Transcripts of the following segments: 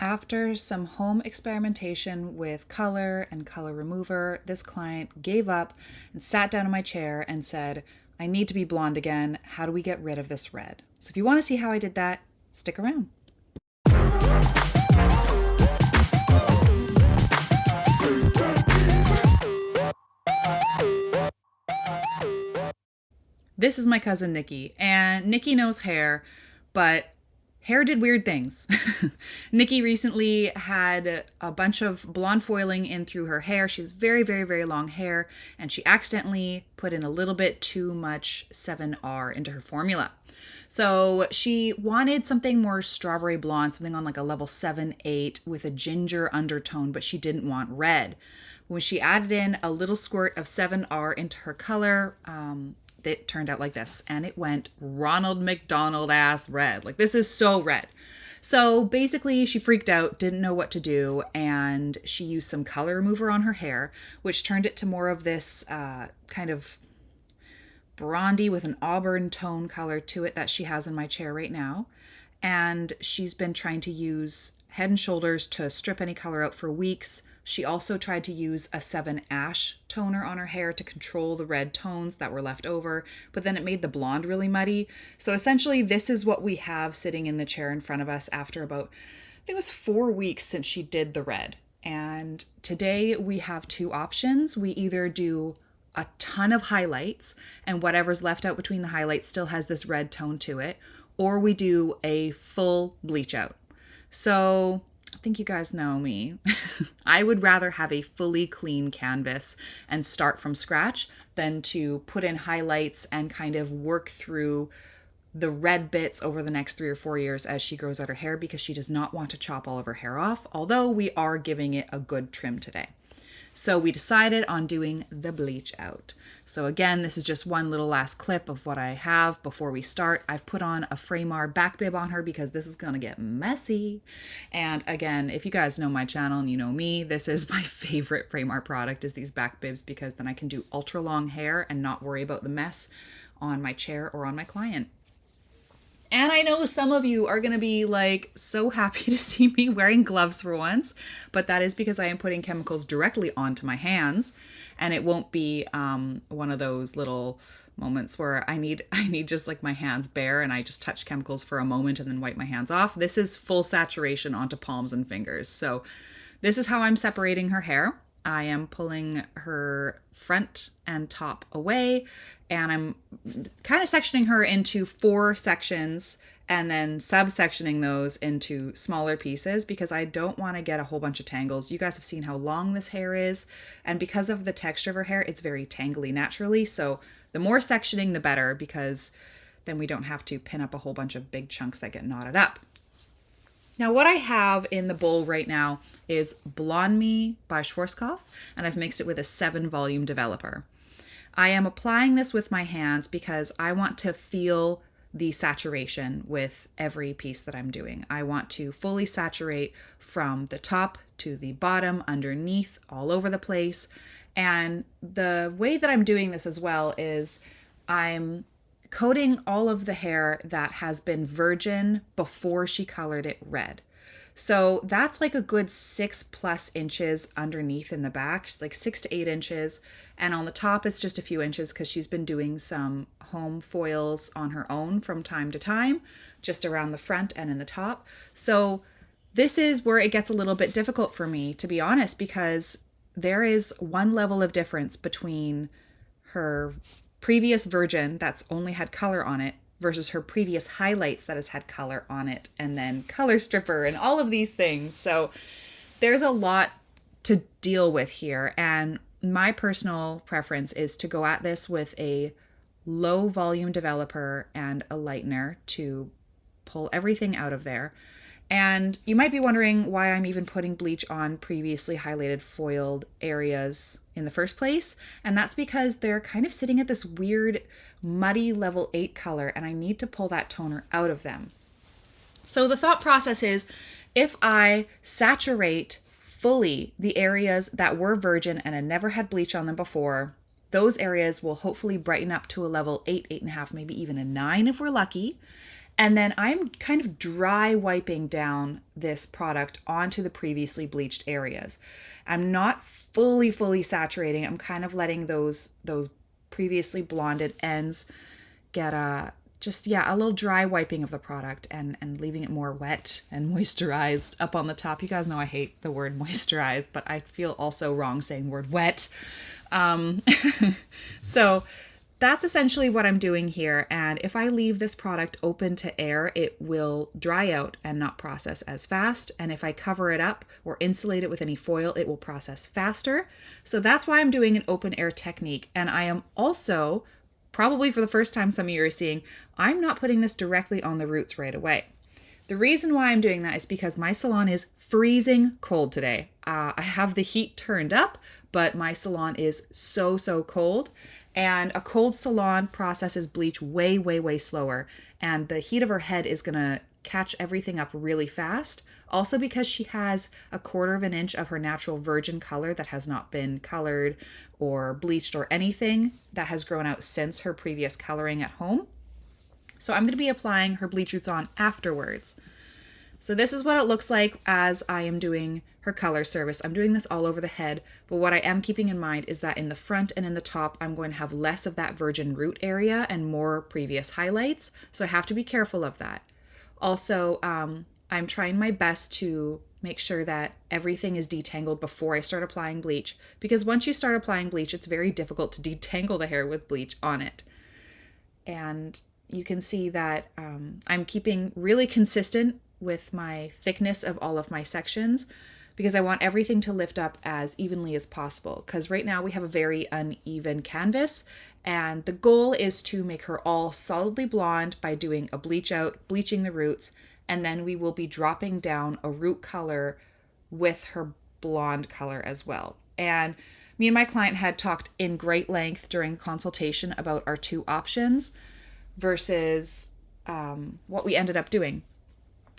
After some home experimentation with color and color remover, this client gave up and sat down in my chair and said, I need to be blonde again. How do we get rid of this red? So if you want to see how I did that, stick around. This is my cousin Nicki, and Nicki knows hair, but hair did weird things. Nicki recently had a bunch of blonde foiling in through her hair. She has very, very, very long hair, and she accidentally put in a little bit too much 7R into her formula. So she wanted something more strawberry blonde, something on like a level 7, 8 with a ginger undertone, but she didn't want red. When she added in a little squirt of 7R into her color, it turned out like this, and it went Ronald McDonald ass red. Like, this is so red. So basically she freaked out, didn't know what to do, and she used some color remover on her hair, which turned it to more of this kind of bronzy with an auburn tone color to it that she has in my chair right now. And she's been trying to use Head and Shoulders to strip any color out for weeks. She also tried to use a 7 Ash toner on her hair to control the red tones that were left over, but then it made the blonde really muddy. So essentially, this is what we have sitting in the chair in front of us after about, I think it was 4 weeks since she did the red. And today we have two options. We either do a ton of highlights, and whatever's left out between the highlights still has this red tone to it, or we do a full bleach out. So I think you guys know me. I would rather have a fully clean canvas and start from scratch than to put in highlights and kind of work through the red bits over the next 3 or 4 years as she grows out her hair, because she does not want to chop all of her hair off, although we are giving it a good trim today. So we decided on doing the bleach out. So again, this is just one little last clip of what I have before we start. I've put on a Framar back bib on her because this is going to get messy. And again, if you guys know my channel and you know me, this is my favorite Framar product, is these back bibs, because then I can do ultra long hair and not worry about the mess on my chair or on my client. And I know some of you are going to be like so happy to see me wearing gloves for once, but that is because I am putting chemicals directly onto my hands, and it won't be one of those little moments where I need just like my hands bare and I just touch chemicals for a moment and then wipe my hands off. This is full saturation onto palms and fingers. So this is how I'm separating her hair. I am pulling her front and top away, and I'm kind of sectioning her into 4 sections and then subsectioning those into smaller pieces, because I don't want to get a whole bunch of tangles. You guys have seen how long this hair is, and because of the texture of her hair, it's very tangly naturally. So the more sectioning, the better, because then we don't have to pin up a whole bunch of big chunks that get knotted up. Now, what I have in the bowl right now is Blonde Me by Schwarzkopf, and I've mixed it with a 7 volume developer. I am applying this with my hands because I want to feel the saturation with every piece that I'm doing. I want to fully saturate from the top to the bottom, underneath, all over the place. And the way that I'm doing this as well is I'm coating all of the hair that has been virgin before she colored it red. So that's like a good 6+ inches underneath in the back, like 6 to 8 inches. And on the top, it's just a few inches because she's been doing some home foils on her own from time to time, just around the front and in the top. So this is where it gets a little bit difficult for me, to be honest, because there is one level of difference between her previous virgin that's only had color on it versus her previous highlights that has had color on it, and then color stripper and all of these things. So there's a lot to deal with here, and my personal preference is to go at this with a low volume developer and a lightener to pull everything out of there. And you might be wondering why I'm even putting bleach on previously highlighted foiled areas in the first place. And that's because they're kind of sitting at this weird muddy level 8 color, and I need to pull that toner out of them. So the thought process is, if I saturate fully the areas that were virgin and had never had bleach on them before, those areas will hopefully brighten up to a level 8, 8.5, maybe even a 9 if we're lucky. And then I'm kind of dry wiping down this product onto the previously bleached areas. I'm not fully saturating. I'm kind of letting those previously blonded ends get a little dry wiping of the product and leaving it more wet and moisturized up on the top. You guys know I hate the word moisturized, but I feel also wrong saying the word wet. So that's essentially what I'm doing here. And if I leave this product open to air, it will dry out and not process as fast. And if I cover it up or insulate it with any foil, it will process faster. So that's why I'm doing an open air technique. And I am also, probably for the first time some of you are seeing, I'm not putting this directly on the roots right away. The reason why I'm doing that is because my salon is freezing cold today. I have the heat turned up, but my salon is so cold. And a cold salon processes bleach way slower. And the heat of her head is going to catch everything up really fast. Also because she has 1/4 of an inch of her natural virgin color that has not been colored or bleached or anything that has grown out since her previous coloring at home. So I'm going to be applying her bleach roots on afterwards. So this is what it looks like as I am doing her color service. I'm doing this all over the head, but what I am keeping in mind is that in the front and in the top, I'm going to have less of that virgin root area and more previous highlights. So I have to be careful of that. Also, I'm trying my best to make sure that everything is detangled before I start applying bleach, because once you start applying bleach, it's very difficult to detangle the hair with bleach on it. And you can see that I'm keeping really consistent with my thickness of all of my sections because I want everything to lift up as evenly as possible, because right now we have a very uneven canvas, and the goal is to make her all solidly blonde by doing a bleach out, bleaching the roots, and then we will be dropping down a root color with her blonde color as well. And me and my client had talked in great length during consultation about our two options versus what we ended up doing.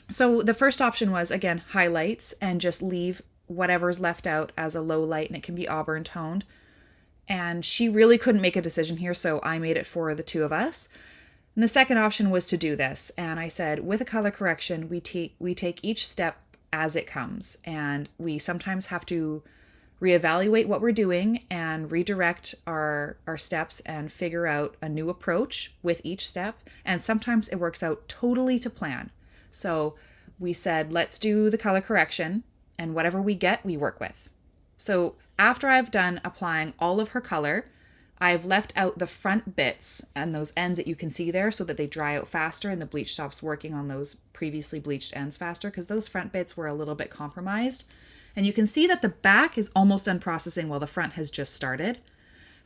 So the first option was, again, highlights and just leave whatever's left out as a low light, and it can be auburn toned. And she really couldn't make a decision here, so I made it for the two of us. And the second option was to do this. And I said, with a color correction, we take each step as it comes. And we sometimes have to reevaluate what we're doing and redirect our steps and figure out a new approach with each step. And sometimes it works out totally to plan. So we said, let's do the color correction, and whatever we get, we work with. So after I've done applying all of her color, I've left out the front bits and those ends that you can see there so that they dry out faster and the bleach stops working on those previously bleached ends faster, because those front bits were a little bit compromised. And you can see that the back is almost done processing while the front has just started.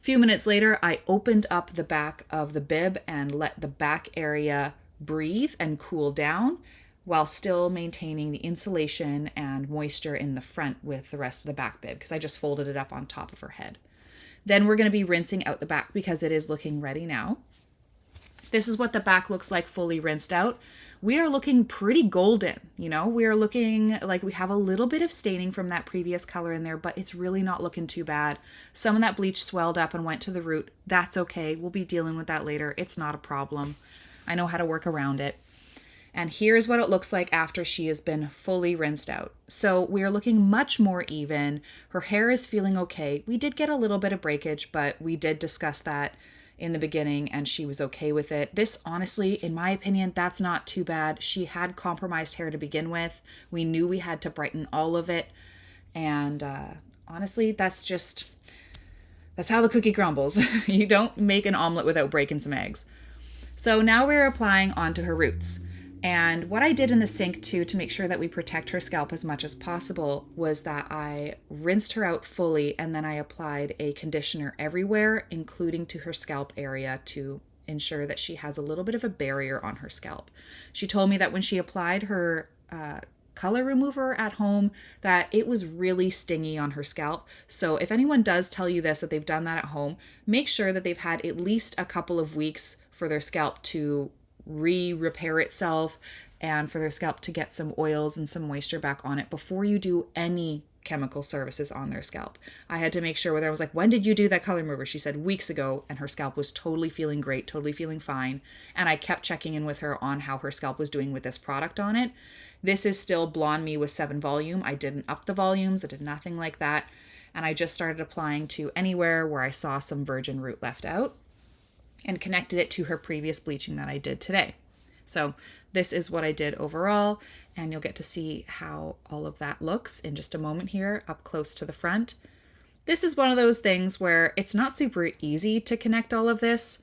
A few minutes later, I opened up the back of the bib and let the back area breathe and cool down while still maintaining the insulation and moisture in the front with the rest of the back bib, because I just folded it up on top of her head. Then we're going to be rinsing out the back because it is looking ready now. This is what the back looks like fully rinsed out. We are looking pretty golden, we are looking like we have a little bit of staining from that previous color in there, but it's really not looking too bad. Some of that bleach swelled up and went to the root. That's okay. We'll be dealing with that later. It's not a problem. I know how to work around it. And here's what it looks like after she has been fully rinsed out. So we are looking much more even. Her hair is feeling okay. We did get a little bit of breakage, but we did discuss that in the beginning and she was okay with it. This, honestly, in my opinion, that's not too bad. She had compromised hair to begin with. We knew we had to brighten all of it. And honestly, that's how the cookie crumbles. You don't make an omelet without breaking some eggs. So now we're applying onto her roots. And what I did in the sink too, to make sure that we protect her scalp as much as possible, was that I rinsed her out fully and then I applied a conditioner everywhere, including to her scalp area, to ensure that she has a little bit of a barrier on her scalp. She told me that when she applied her color remover at home, that it was really stingy on her scalp. So if anyone does tell you this, that they've done that at home, make sure that they've had at least a couple of weeks for their scalp to repair itself and for their scalp to get some oils and some moisture back on it before you do any chemical services on their scalp. I had to make sure whether I was like, when did you do that color remover? She said weeks ago, and her scalp was totally feeling great, totally feeling fine. And I kept checking in with her on how her scalp was doing with this product on it. This is still Blonde Me with 7 volume. I didn't up the volumes. I did nothing like that. And I just started applying to anywhere where I saw some virgin root left out and connected it to her previous bleaching that I did today. So this is what I did overall, and you'll get to see how all of that looks in just a moment here up close to the front. This is one of those things where it's not super easy to connect all of this,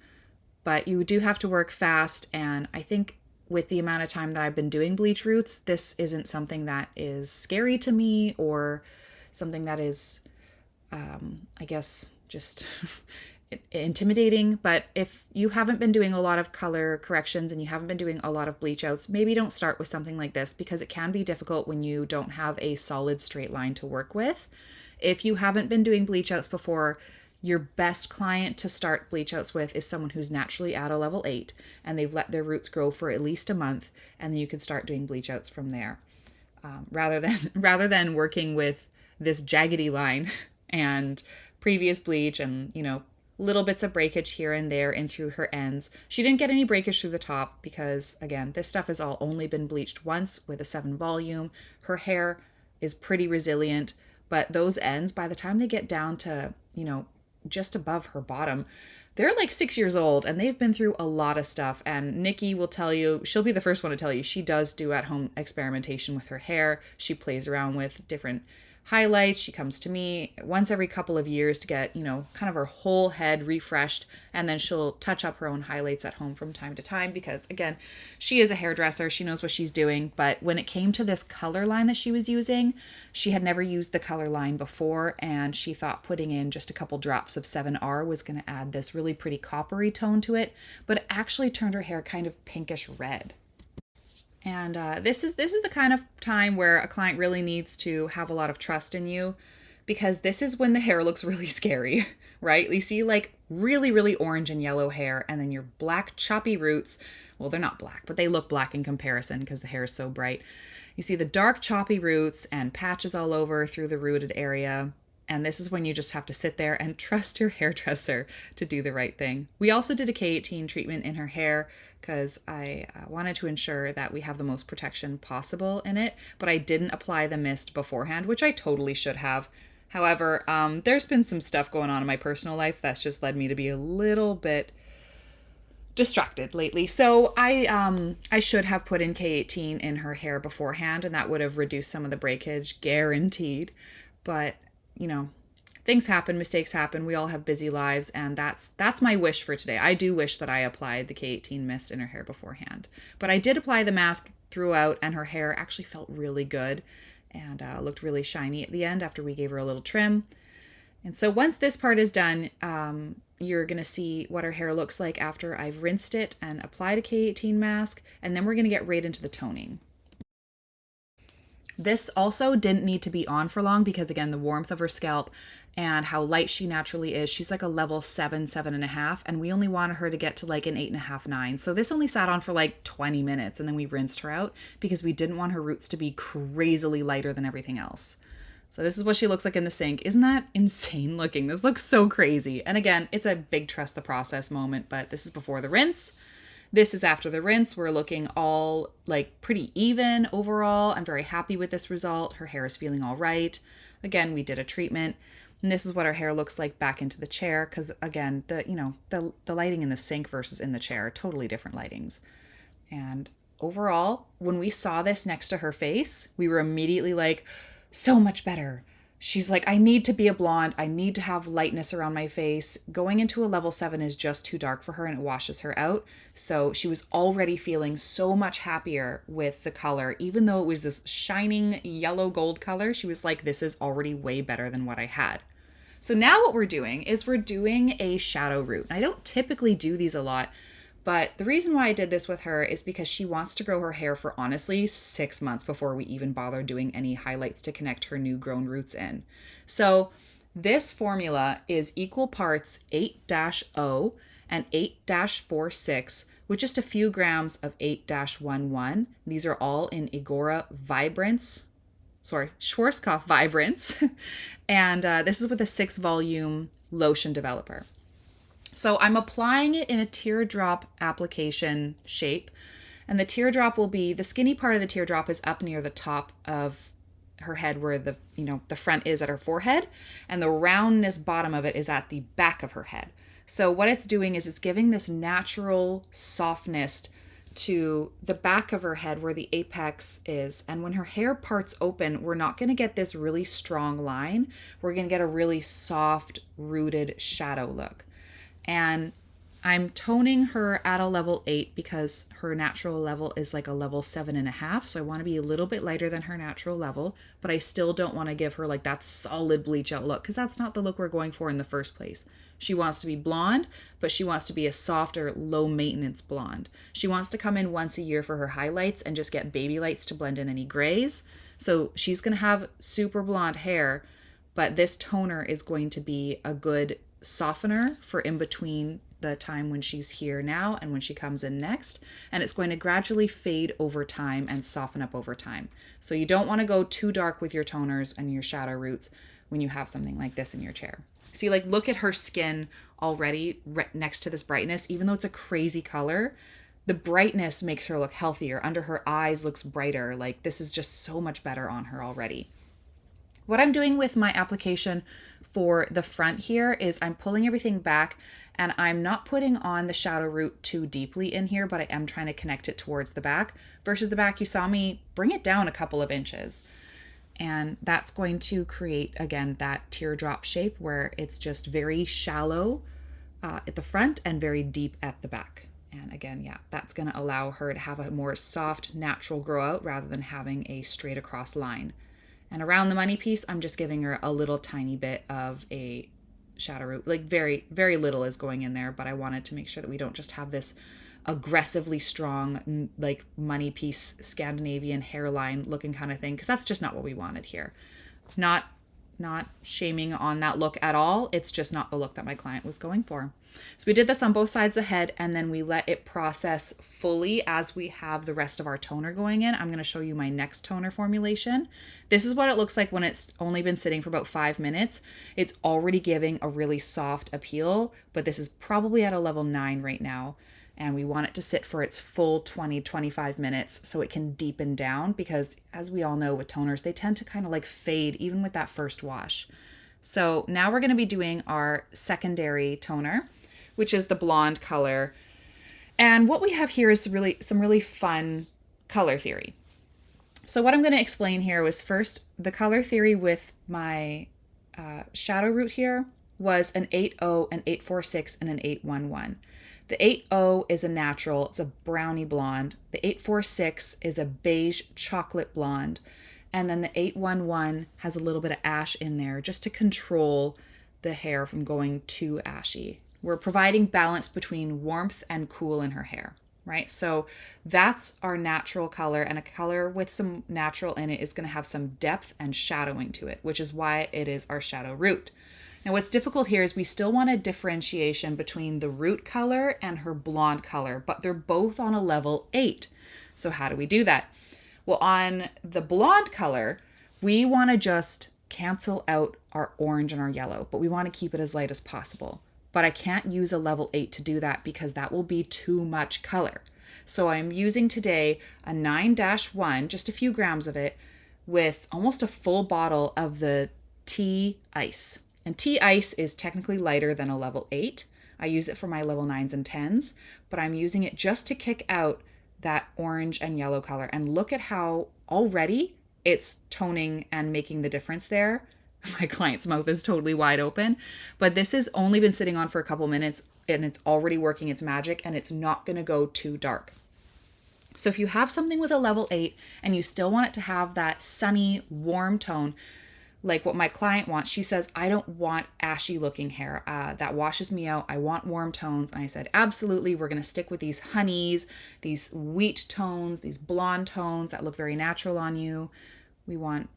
but you do have to work fast, and I think with the amount of time that I've been doing bleach roots, this isn't something that is scary to me or something that is, I guess, just intimidating. But if you haven't been doing a lot of color corrections and you haven't been doing a lot of bleach outs, maybe don't start with something like this because it can be difficult when you don't have a solid straight line to work with. If you haven't been doing bleach outs before, your best client to start bleach outs with is someone who's naturally at a level 8 and they've let their roots grow for at least a month, and then you can start doing bleach outs from there. Rather than working with this jaggedy line and previous bleach and, little bits of breakage here and there in through her ends. She didn't get any breakage through the top because, again, this stuff has all only been bleached once with a 7 volume. Her hair is pretty resilient, but those ends, by the time they get down to, just above her bottom, they're like 6 years old and they've been through a lot of stuff. And Nicki will tell you, she'll be the first one to tell you, she does do at-home experimentation with her hair. She plays around with different highlights. She comes to me once every couple of years to get, kind of her whole head refreshed. And then she'll touch up her own highlights at home from time to time because, again, she is a hairdresser. She knows what she's doing. But when it came to this color line that she was using, she had never used the color line before. And she thought putting in just a couple drops of 7R was going to add this really pretty coppery tone to it. But it actually turned her hair kind of pinkish red. And this is the kind of time where a client really needs to have a lot of trust in you, because this is when the hair looks really scary, right? You see like really, really orange and yellow hair, and then your black choppy roots. Well, they're not black, but they look black in comparison because the hair is so bright. You see the dark choppy roots and patches all over through the rooted area. And this is when you just have to sit there and trust your hairdresser to do the right thing. We also did a K18 treatment in her hair because I wanted to ensure that we have the most protection possible in it, but I didn't apply the mist beforehand, which I totally should have. However, there's been some stuff going on in my personal life that's just led me to be a little bit distracted lately. So I should have put in K18 in her hair beforehand, and that would have reduced some of the breakage, guaranteed. But things happen, mistakes happen. We all have busy lives, and that's my wish for today. I do wish that I applied the K18 mist in her hair beforehand. But I did apply the mask throughout, and her hair actually felt really good and looked really shiny at the end after we gave her a little trim. And so once this part is done, you're going to see what her hair looks like after I've rinsed it and applied a K18 mask, and then we're going to get right into the toning. This also didn't need to be on for long because, again, the warmth of her scalp and how light she naturally is. She's like a level 7, 7.5, and we only wanted her to get to like an 8.5, 9. So this only sat on for like 20 minutes, and then we rinsed her out because we didn't want her roots to be crazily lighter than everything else. So this is what she looks like in the sink. Isn't that insane looking? This looks so crazy. And again, it's a big trust the process moment, but this is before the rinse. This is after the rinse. We're looking all like pretty even overall. I'm very happy with this result. Her hair is feeling all right. Again, we did a treatment, and this is what her hair looks like back into the chair. Cause again, the lighting in the sink versus in the chair, totally different lightings. And overall, when we saw this next to her face, we were immediately like, so much better. She's like, I need to be a blonde. I need to have lightness around my face. Going into a level 7 is just too dark for her and it washes her out. So she was already feeling so much happier with the color. Even though it was this shining yellow gold color, she was like, this is already way better than what I had. So now what we're doing is we're doing a shadow root. I don't typically do these a lot, but the reason why I did this with her is because she wants to grow her hair for honestly 6 months before we even bother doing any highlights to connect her new grown roots in. So this formula is equal parts 8-0 and 8-46 with just a few grams of 8-11. These are all in Igora Vibrance Schwarzkopf Vibrance. And this is with a 6-volume lotion developer. So I'm applying it in a teardrop application shape. And the teardrop will be, the skinny part of the teardrop is up near the top of her head where the front is at her forehead, and the roundness bottom of it is at the back of her head. So what it's doing is it's giving this natural softness to the back of her head where the apex is. And when her hair parts open, we're not going to get this really strong line. We're going to get a really soft, rooted shadow look. And I'm toning her at a level 8 because her natural level is like a level 7.5. So I want to be a little bit lighter than her natural level, but I still don't want to give her like that solid bleach out look because that's not the look we're going for in the first place. She wants to be blonde, but she wants to be a softer, low maintenance blonde. She wants to come in once a year for her highlights and just get baby lights to blend in any grays. So she's going to have super blonde hair, but this toner is going to be a good softener for in between the time when she's here now and when she comes in next. And it's going to gradually fade over time and soften up over time. So you don't want to go too dark with your toners and your shadow roots when you have something like this in your chair. See, like, look at her skin already next to this brightness. Even though it's a crazy color, the brightness makes her look healthier. Under her eyes looks brighter. Like, this is just so much better on her already. What I'm doing with my application for the front here is I'm pulling everything back, and I'm not putting on the shadow root too deeply in here, but I am trying to connect it towards the back. Versus the back, you saw me bring it down a couple of inches. And that's going to create, again, that teardrop shape where it's just very shallow at the front and very deep at the back. And again, yeah, that's going to allow her to have a more soft, natural grow out rather than having a straight across line. And around the money piece, I'm just giving her a little tiny bit of a shadow root. Like very, very little is going in there, but I wanted to make sure that we don't just have this aggressively strong, like money piece Scandinavian hairline looking kind of thing, because that's just not what we wanted here. Not shaming on that look at all. It's just not the look that my client was going for. So we did this on both sides of the head, and then we let it process fully as we have the rest of our toner going in. I'm going to show you my next toner formulation. This is what it looks like when it's only been sitting for about 5 minutes. It's already giving a really soft appeal, but this is probably at a level 9 right now. And we want it to sit for its full 20-25 minutes so it can deepen down, because as we all know with toners, they tend to kind of like fade even with that first wash. So now we're going to be doing our secondary toner, which is the blonde color. And what we have here is really some really fun color theory. So what I'm going to explain here was first the color theory with my shadow root here was an 8.0, an 8.46, and an 8.11. The 8.0 is a natural, it's a brownie blonde. The 8.46 is a beige chocolate blonde. And then the 8.11 has a little bit of ash in there just to control the hair from going too ashy. We're providing balance between warmth and cool in her hair, right? So that's our natural color, and a color with some natural in it is going to have some depth and shadowing to it, which is why it is our shadow root. Now what's difficult here is we still want a differentiation between the root color and her blonde color, but they're both on a level 8. So how do we do that? Well, on the blonde color, we want to just cancel out our orange and our yellow, but we want to keep it as light as possible. But I can't use a level 8 to do that because that will be too much color. So I'm using today a 9-1, just a few grams of it, with almost a full bottle of the tea ice. And tea ice is technically lighter than a level 8. I use it for my level 9s and 10s, but I'm using it just to kick out that orange and yellow color. And look at how already it's toning and making the difference there. My client's mouth is totally wide open, but this has only been sitting on for a couple minutes and it's already working its magic, and it's not going to go too dark. So if you have something with a level 8 and you still want it to have that sunny, warm tone, like what my client wants, she says, I don't want ashy looking hair. That washes me out. I want warm tones. And I said, absolutely. We're going to stick with these honeys, these wheat tones, these blonde tones that look very natural on you. We want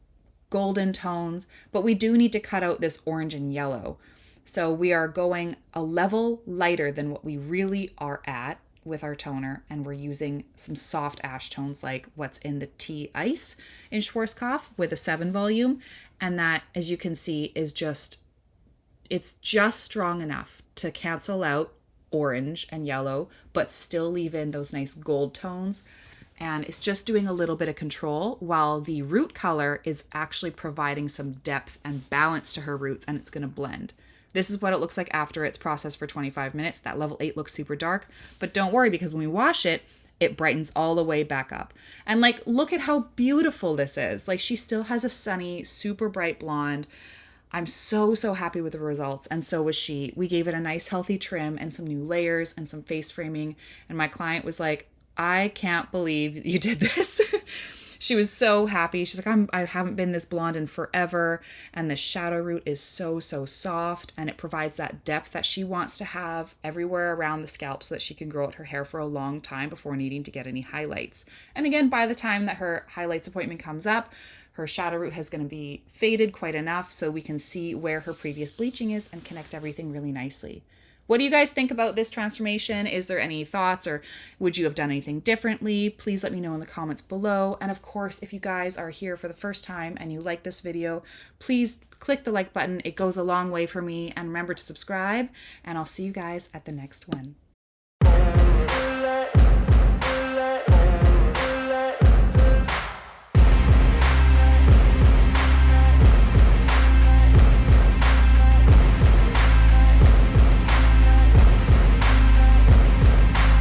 golden tones, but we do need to cut out this orange and yellow. So we are going a level lighter than what we really are at. with our toner, and we're using some soft ash tones like what's in the tea ice in Schwarzkopf with a 7 volume. And that, as you can see, is it's just strong enough to cancel out orange and yellow, but still leave in those nice gold tones. And it's just doing a little bit of control, while the root color is actually providing some depth and balance to her roots, and it's going to blend. This is what it looks like after it's processed for 25 minutes. That level 8 looks super dark, but don't worry, because when we wash it, it brightens all the way back up. And like, look at how beautiful this is. Like, she still has a sunny, super bright blonde. I'm so happy with the results, and so was she. We gave it a nice healthy trim and some new layers and some face framing, and my client was like, I can't believe you did this. She was so happy. She's like, I haven't been this blonde in forever, and the shadow root is so soft, and it provides that depth that she wants to have everywhere around the scalp so that she can grow out her hair for a long time before needing to get any highlights. And again, by the time that her highlights appointment comes up, her shadow root has going to be faded quite enough so we can see where her previous bleaching is and connect everything really nicely. What do you guys think about this transformation? Is there any thoughts, or would you have done anything differently? Please let me know in the comments below. And of course, if you guys are here for the first time and you like this video, please click the like button. It goes a long way for me. And remember to subscribe, and I'll see you guys at the next one.